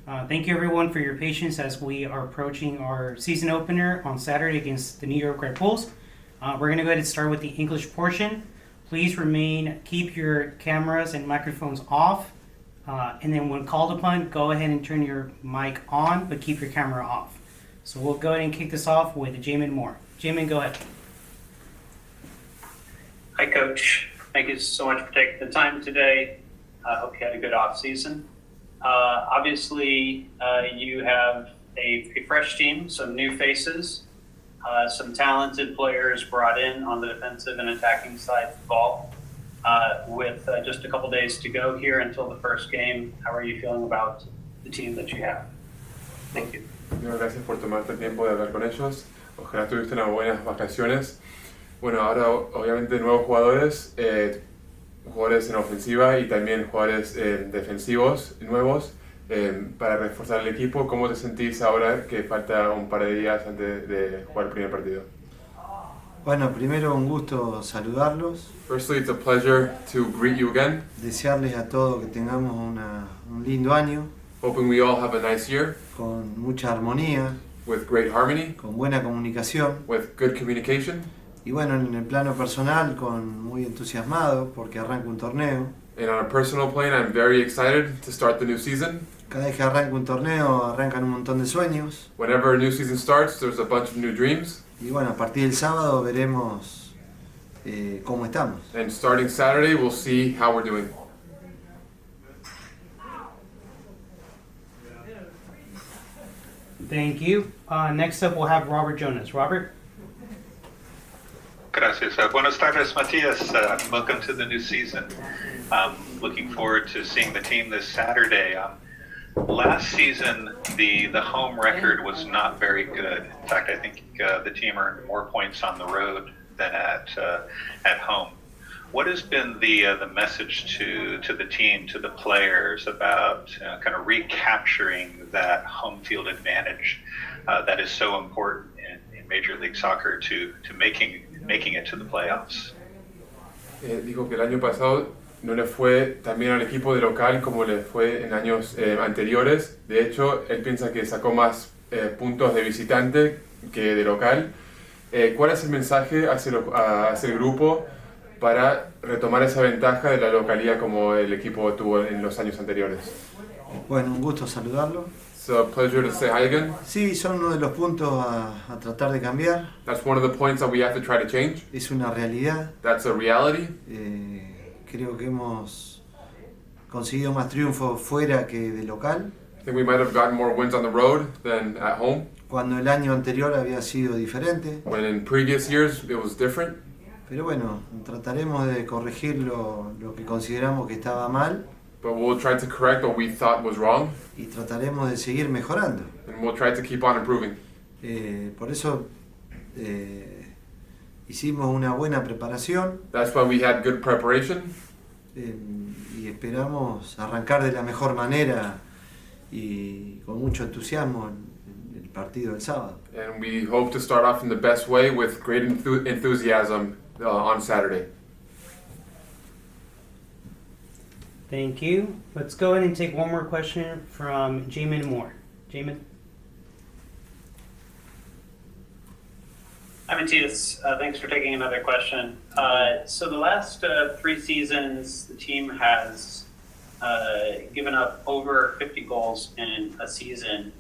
Thank you everyone for your patience as we are approaching our season opener on Saturday against the New York Red Bulls. We're going to go ahead and start with the English portion. Please keep your cameras and microphones off. And then when called upon, go ahead and turn your mic on, but keep your camera off. So we'll go ahead and kick this off with Jamin Moore. Jamin, go ahead. Hi, Coach. Thank you so much for taking the time today. I hope you had a good off season. Obviously, you have a fresh team, some new faces, some talented players brought in on the defensive and attacking side of the ball. With just a couple days to go here until the first game, how are you feeling about the team that you have? Thank you. Gracias por tomarte el tiempo de hablar con ellos. Ojalá tuviste unas buenas vacaciones. Bueno, ahora obviamente nuevos jugadores, jugadores en ofensiva y también jugadores defensivos nuevos para reforzar el equipo. ¿Cómo te sentís ahora que falta un par de días antes de jugar el primer partido? Bueno, primero un gusto saludarlos. Firstly, it's a pleasure to greet you again. Desearles a todos que tengamos un lindo año. Hoping we all have a nice year. Con mucha armonía. With great harmony. Con buena comunicación. With good communication. Y bueno, en el plano personal, muy entusiasmado porque arranca un torneo. And on a personal plane, I'm very excited to start the new season. Cada vez que arranca un torneo, arrancan un montón de sueños. Whenever a new season starts, there's a bunch of new dreams. Y bueno, a partir del sábado veremos cómo estamos. And starting Saturday, we'll see how we're doing. Thank you. Next up, we'll have Robert Jonas. Robert? Gracias. Buenas tardes, Matias. Welcome to the new season. Looking forward to seeing the team this Saturday. Last season, the home record was not very good. In fact, I think the team earned more points on the road than at home. What has been the message to the team, to the players about kind of recapturing that home field advantage that is so important in Major League Soccer to making it to the playoffs? Dijo que el año pasado no le fue tan bien al equipo de local como le fue en años anteriores. De hecho, él piensa que sacó más puntos de visitante que de local. ¿Cuál es el mensaje hacia el grupo para retomar esa ventaja de la localía como el equipo tuvo en los años anteriores? Bueno, un gusto saludarlo. It's a pleasure to say hi again. Sí, son uno de los puntos a tratar de cambiar. That's one of the points that we have to try to change. Es una realidad. That's a reality. Creo que hemos conseguido más triunfos fuera que de local. I think we might have gotten more wins on the road than at home. Cuando el año anterior había sido diferente. When in previous years it was different. Pero bueno, trataremos de corregir lo que consideramos que estaba mal. But we'll try to correct what we thought was wrong. Y trataremos de seguir mejorando. And we'll try to keep on improving. Por eso hicimos una buena preparación. That's why we had good preparation. Y esperamos arrancar de la mejor manera y con mucho entusiasmo el partido del sábado. And we hope to start off in the best way with great enthusiasm on Saturday. Thank you. Let's go ahead and take one more question from Jamin Moore. Jamin? Hi, Matias. Thanks for taking another question. So the last 3 seasons, the team has given up over 50 goals in a season.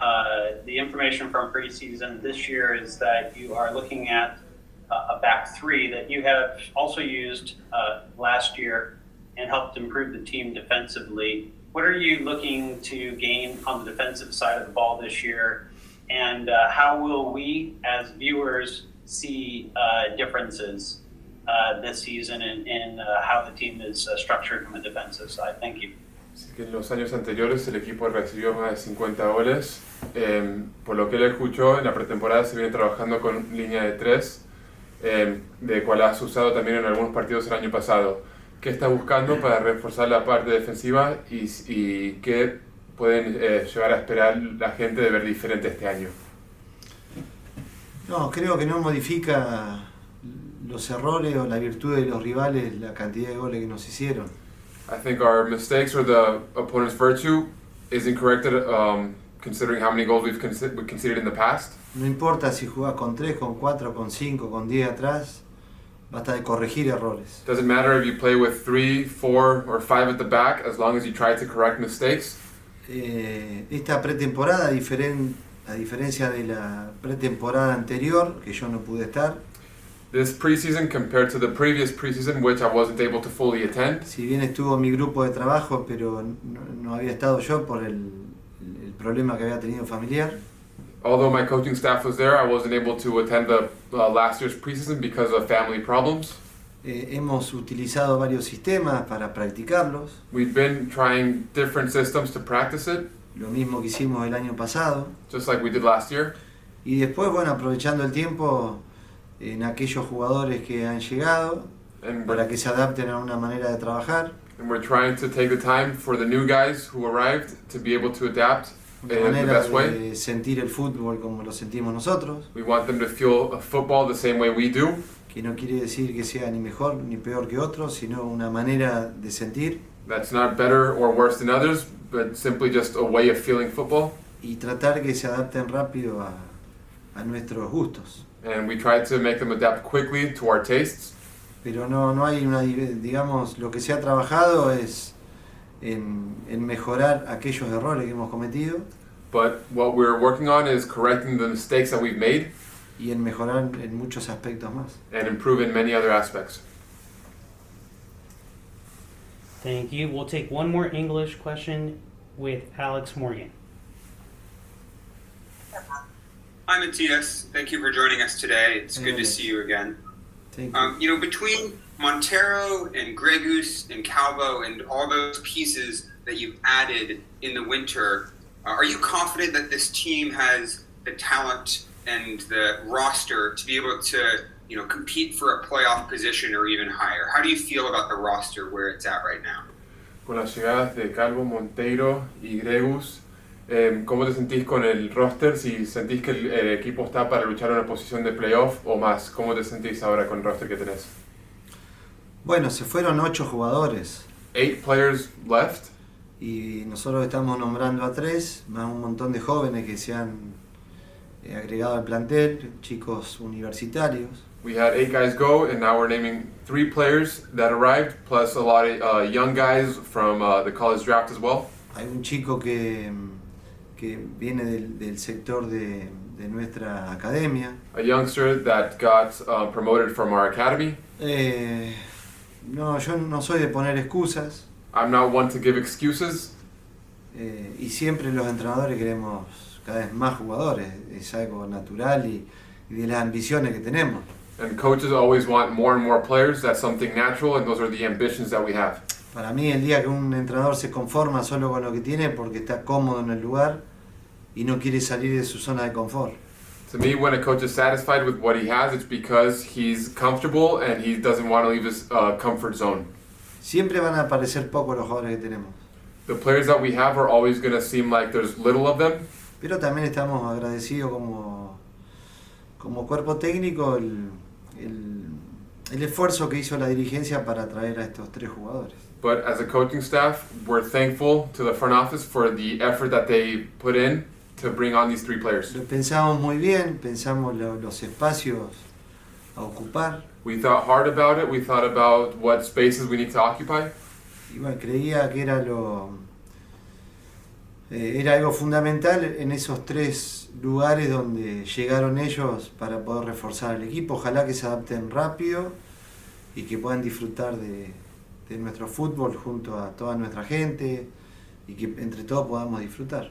The information from preseason this year is that you are looking at a back 3 that you have also used last year and helped improve the team defensively. What are you looking to gain on the defensive side of the ball this year? And how will we, as viewers, see differences this season in how the team is structured from a defensive side? Thank you. Así que en los años anteriores el equipo recibió más de 50 goles. Por lo que él escuchó, en la pretemporada se viene trabajando con línea de 3, de cual has usado también en algunos partidos el año pasado. ¿Qué está buscando para reforzar la parte defensiva y qué pueden llegar a esperar la gente de ver diferente este año? No, creo que no modifica los errores o la virtud de los rivales la cantidad de goles que nos hicieron. I think our mistakes are the opponent's virtue. is incorrect considering how many goals we've conceded in the past. No importa si jugás con 3, con 4, con 5, con 10 atrás, basta de corregir errores. Doesn't matter if you play with 3, 4, or 5 at the back, as long as you try to correct mistakes. Esta pretemporada, a diferencia de la pretemporada anterior, que yo no pude estar, This preseason compared to the previous preseason, which I wasn't able to fully attend, si bien estuvo mi grupo de trabajo, pero no había estado yo por el problema que había tenido familiar. although my coaching staff was there, I wasn't able to attend the last year's preseason because of family problems. Hemos utilizado varios sistemas para practicarlos, We've been trying different systems to practice it, lo mismo que hicimos el año pasado. just like we did last year. Y después, bueno, aprovechando el tiempo en aquellos jugadores que han llegado And para we're, que se adapten a una manera de trabajar, and we're trying to take the time for the new guys who arrived to be able to adapt una in the manera best way. de sentir el fútbol como lo sentimos nosotros, We want them to feel football the same way we do. que no quiere decir que sea ni mejor ni peor que otros, sino una manera de sentir That's not better or worse than others, but simply just a way of feeling football. y tratar que se adapten rápido a nuestros gustos. And we try to make them adapt quickly to our tastes. Pero no hay una, digamos, lo que se ha trabajado es en mejorar aquellos errores que hemos cometido But what we're working on is correcting the mistakes that we've made y en mejorar en muchos aspectos más. and improve in many other aspects. Thank you. We'll take one more English question with Alex Morgan. Hi, Matias. Thank you for joining us today. It's good to see you again. Thank you. Between Montero and Gregus and Calvo and all those pieces that you've added in the winter, are you confident that this team has the talent and the roster to be able to, compete for a playoff position or even higher? How do you feel about the roster where it's at right now? Con las llegadas de Calvo, Monteiro y Gregus, ¿cómo te sentís con el roster? Si sentís que el equipo está para luchar una posición de playoff o más, ¿cómo te sentís ahora con el roster que tenés? Bueno, se fueron 8 jugadores 8 players left, y nosotros estamos nombrando a 3, más un montón de jóvenes que se han agregado al plantel, chicos universitarios. we had 8 guys go, and now we're naming 3 players that arrived, plus a lot of young guys from the college draft as well. Hay un chico que viene del sector de nuestra academia. A youngster that got promoted from our academy. No, yo no soy de poner excusas I'm not one to give excuses, y siempre los entrenadores queremos cada vez más jugadores, es algo natural y de las ambiciones que tenemos. and coaches always want more and more players. That's something natural, and those are the ambitions that we have. Para mí el día que un entrenador se conforma solo con lo que tiene porque está cómodo en el lugar y no quiere salir de su zona de confort. To me, when a coach is satisfied with what he has, it's because he's comfortable and he doesn't want to leave his comfort zone. Siempre van a aparecer pocos los jugadores que tenemos, The players that we have are always going to seem like there's little of them, pero también estamos agradecidos como cuerpo técnico el esfuerzo que hizo la dirigencia para traer a estos 3 jugadores. but as a coaching staff, we're thankful to the front office for the effort that they put in to bring on these 3 players. Lo pensamos muy bien, pensamos los espacios a ocupar We thought hard about it. We thought about what spaces we need to occupy. y bueno, creía que era algo fundamental en esos 3 lugares donde llegaron ellos para poder reforzar el equipo. Ojalá que se adapten rápido y que puedan disfrutar de nuestro fútbol junto a toda nuestra gente y que entre todos podamos disfrutar.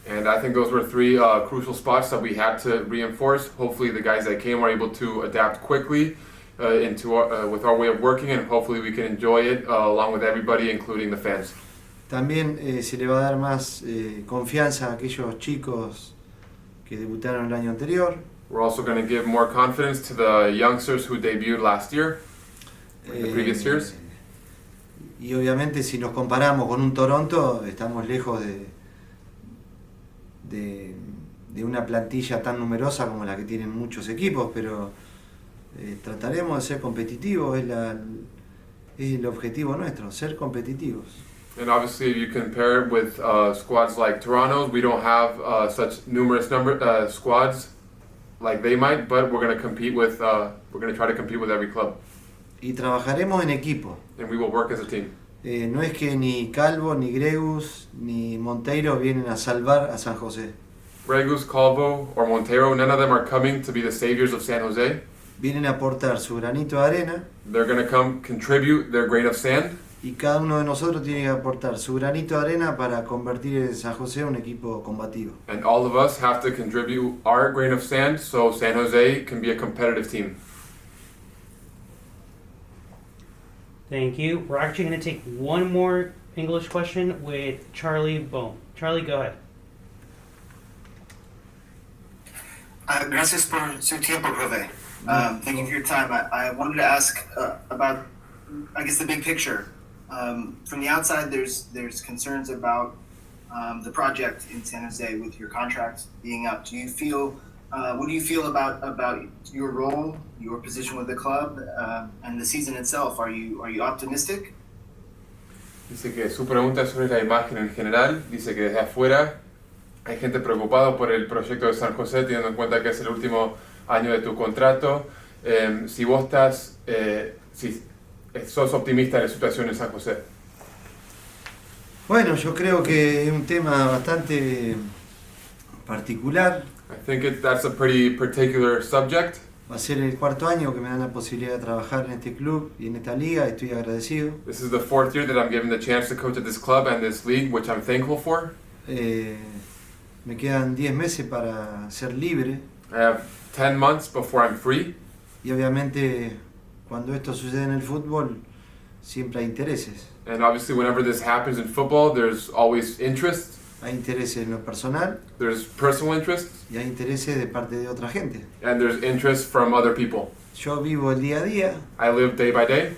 And I think those were 3 crucial spots that we had to reinforce. Hopefully the guys that came were able to adapt quickly with our way of working, and hopefully we can enjoy it along with everybody, including the fans. También se le va a dar más confianza a aquellos chicos que debutaron el año anterior. We're also going to give more confidence to the youngsters who debuted last year, in the previous years. Y obviamente si nos comparamos con un Toronto, estamos lejos de una plantilla tan numerosa como la que tienen muchos equipos, pero trataremos de ser competitivos, es el objetivo nuestro, ser competitivos. And obviously, if you compare it with squads like Toronto's, we don't have such numerous squads like they might, but we're going to compete with. We're going to try to compete with every club, Y trabajaremos en equipo. and we will work as a team. No es que ni Calvo, ni Gregus, ni Monteiro vienen a salvar a San José. Regus, Calvo, or Montero, none of them are coming to be the saviors of San Jose. Vienen a aportar su granito de arena They're going to come contribute their grain of sand, y cada uno de nosotros tiene que aportar su granito de arena para convertir en San José un equipo combativo. and all of us have to contribute our grain of sand so San Jose can be a competitive team. Thank you. We're actually going to take one more English question with Charlie Bone. Charlie, go ahead. Gracias por su tiempo, profe. Thank you for your time. I wanted to ask about, I guess, the big picture. From the outside, there's concerns about the project in San Jose with your contract being up. Do you feel, what do you feel about your role, your position with the club, and the season itself? Are you optimistic? Dice que su pregunta es sobre la imagen en general. Dice que desde afuera hay gente preocupada por el proyecto de San José, teniendo en cuenta que es el último año de tu contrato. Si vos estás, si sos optimista en la situación en San José. Bueno, yo creo que es un tema bastante particular. I think that's a pretty particular subject. Va a ser el cuarto año que me dan la posibilidad de trabajar en este club y en esta liga. Estoy agradecido. This is the 4th year that I'm given the chance to coach at this club and this league, which I'm thankful for. Me quedan 10 meses para ser libre. I have 10 months before I'm free. Y obviamente cuando esto sucede en el fútbol siempre hay intereses. And obviously whenever this happens in football, there's always interest. Hay intereses en lo personal There's personal interest y hay intereses de parte de otra gente. and there's interest from other people. Yo vivo el día a día. I live day by day.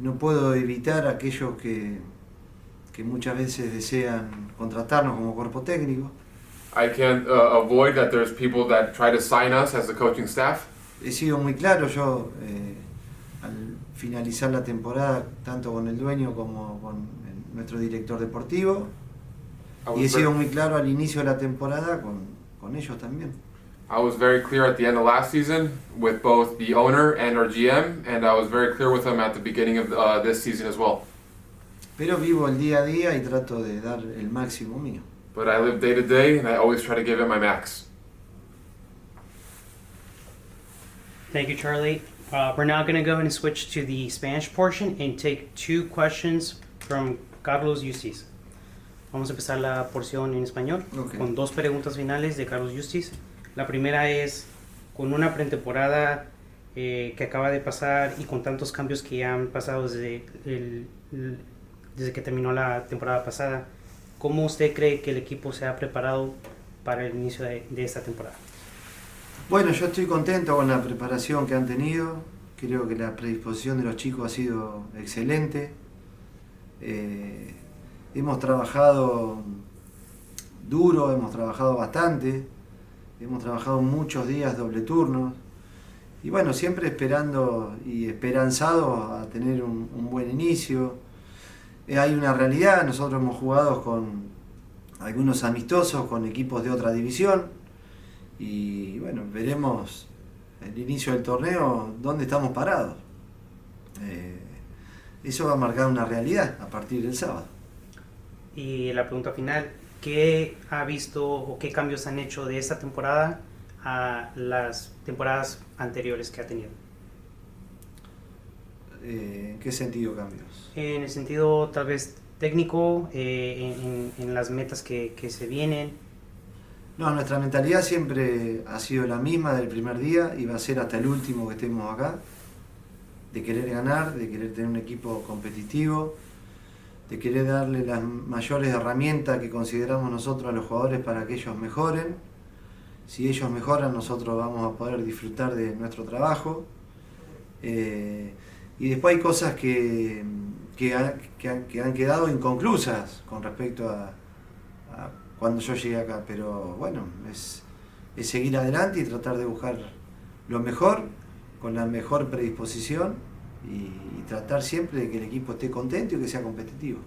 No puedo evitar aquellos que muchas veces desean contratarnos como cuerpo técnico. I can't avoid that there's people that try to sign us as the coaching staff. He sido muy claro yo al finalizar la temporada tanto con el dueño como con nuestro director deportivo I y he was, sido very, muy claro al inicio de la temporada con ellos también. I was very clear at the end of last season with both the owner and our GM, and I was very clear with them at the beginning of this season as well. Pero vivo el día a día y trato de dar el máximo mío. But I live day to day, and I always try to give it my max. Thank you, Charlie. We're now going to go ahead and switch to the Spanish portion and take two questions from Carlos Justiz. Vamos a empezar la porción en español Okay. con dos preguntas finales de Carlos Justiz. La primera es, con una pretemporada que acaba de pasar y con tantos cambios que ya han pasado desde que terminó la temporada pasada, ¿cómo usted cree que el equipo se ha preparado para el inicio de esta temporada? Bueno, yo estoy contento con la preparación que han tenido. Creo que la predisposición de los chicos ha sido excelente. Hemos trabajado duro, hemos trabajado bastante, hemos trabajado muchos días doble turnos y bueno, siempre esperando y esperanzados a tener un buen inicio. Hay una realidad, nosotros hemos jugado con algunos amistosos, con equipos de otra división y bueno, veremos el inicio del torneo dónde estamos parados. Eso va a marcar una realidad a partir del sábado. Y la pregunta final, ¿qué ha visto o qué cambios han hecho de esta temporada a las temporadas anteriores que ha tenido? ¿En qué sentido cambios? En el sentido tal vez técnico, en las metas que se vienen. No, nuestra mentalidad siempre ha sido la misma del primer día y va a ser hasta el último que estemos acá, de querer ganar, de querer tener un equipo competitivo, de querer darle las mayores herramientas que consideramos nosotros a los jugadores para que ellos mejoren. Si ellos mejoran, nosotros vamos a poder disfrutar de nuestro trabajo. Y después hay cosas que han quedado inconclusas con respecto a cuando yo llegué acá, pero bueno, es seguir adelante y tratar de buscar lo mejor, con la mejor predisposición y tratar siempre de que el equipo esté contento y que sea competitivo.